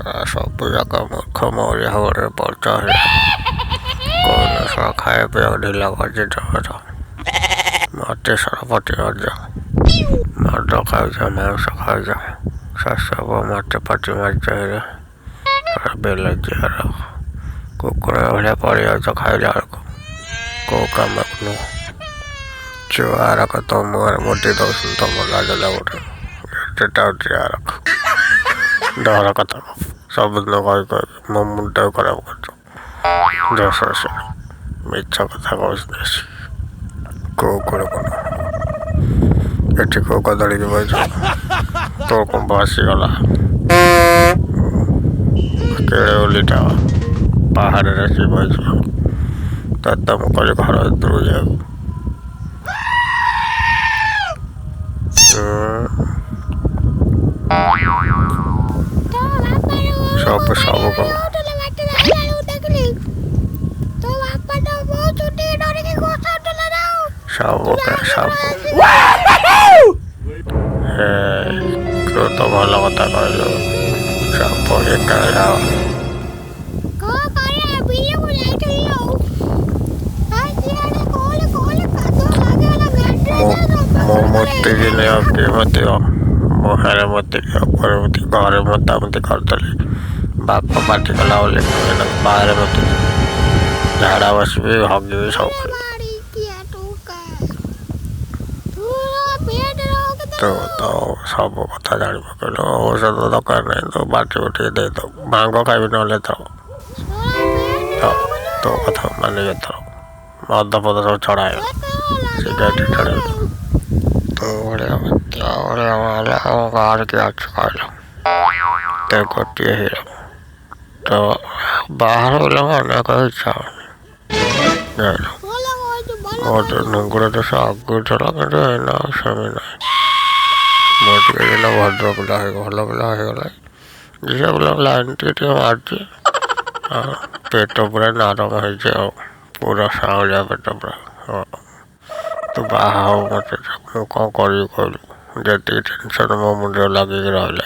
ସବୁ ଯାକ ମୂର୍ଖ ମୌଳିଆ ଭାବରେ ପଚାରେ କୌନ ସହ ଖାଇବା ପିଇବାକୁ ଢିଲା କରିଛି ତମର ମତେ ସରପତି ମଧ୍ୟ ମଦ ଖାଉଛ ମାଂସ ଖାଉଛ ଶାଶୁ ମତେ ପାଟି ମାରିଛ ବେଲ ଝିଅର କୁକୁର ଭଳିଆ ପଡ଼ିଯାଉଛ ଖାଇଲା ବେଳକୁ କେଉଁ କାମକୁ ନୁହଁ ଛୁଆରକ ତ ମୁହଁରେ ମୋଟି ଦେଉଛନ୍ତି ତମ ଲାଜ ଲାଗୁନି ଏତେଟା ଛୁଆରକ ଡର କଥା ସବୁଦିନ କହି ମୋ ମୁଣ୍ଡ ଖରାପ କରୁଛ ଦୋଷ ମିଛ କଥା କହୁଛନ୍ତି କେଉଁ କୁଳକୁ ଏଠି କେଉଁ କଦଳୀକି ବଇଛ ତୋ କୁମ୍ଭ ଆସିଗଲା କେଳେ ଓଲିଟା ପାହାଡ଼ରେ ଆସି ବଇଛ ତତେ ମୁଁ କହିଲି ଘର ଭିତରକୁ ଯାଉ ସବୁ ସବୁ କହ ସବୁ ତୁ ତ ଭଲ କଥା କହିଲୁ ସବୁ ଏକା ମୁଁ ମୁତିକିନି ଆଉ କିଏ ମୁତିବ ମୁହଁରେ ମୁତିକି ଉପରେ ମୁତି ଘରେ ମୁତାମୁତି କରିଦେଲି ବାପ ପାଟି କଲା ବୋଲି ବାହାରେ ମୁତିକି ଝାଡ଼ା ବସିବି ହଗିବି ସବୁ ତୁ ତ ସବୁ କଥା ଜାଣି ପକେଇଲୁ ଔଷଧ ଦରକାର ନାହିଁ ତୁ ବାଟି ବୁଟିକି ଦେଇଦେବୁ ଭାଙ୍ଗ ଖାଇବି ନହେଲେ ଏଥର ତୋ କଥା ମାନିବି ଏଥର ମଦ ଫଦ ସବୁ ଛଡ଼ା ହେଇଗଲା ସିଗାରେଟ ଛାଡ଼ିବି ତୋ ଭଳିଆ ହେଲେ ଆମ ଗାଁରେ କିଏ ଅଛି କହିଲ ତ ଗୋଟିଏ ହିରୋ ତ ବାହାର ପିଲାଙ୍କୁ ଅନେକ ଇଚ୍ଛା ହଉନି ଜାଣିଲ ମୋ ନୁଙ୍ଗୁର ଦେଶ ଆଗରୁ ଥିଲା କିନ୍ତୁ ଏଇନା ସେମିତି ନାହିଁ ମୋ ଟିକେ ଦିନ ଭଦ୍ର ପିଲା ଭଲ ପିଲା ହେଇଗଲା ଝିଅ ପିଲା ଲାଇନ୍ ଟିକେ ମାରୁଛି ପେଟ ପୁରା ନରମ ହେଇଛି ଆଉ ପୁରା ସାଉଳିଆ ପେଟ ପୁରା ହଁ ତୁ ବାହା ହଉ ମୋତେ ମୁଁ କ'ଣ କରିବି କହିଲୁ ଯେତିକି ଟେନସନ୍ ମୋ ମୁଣ୍ଡରେ ଲାଗିକି ରହିଲା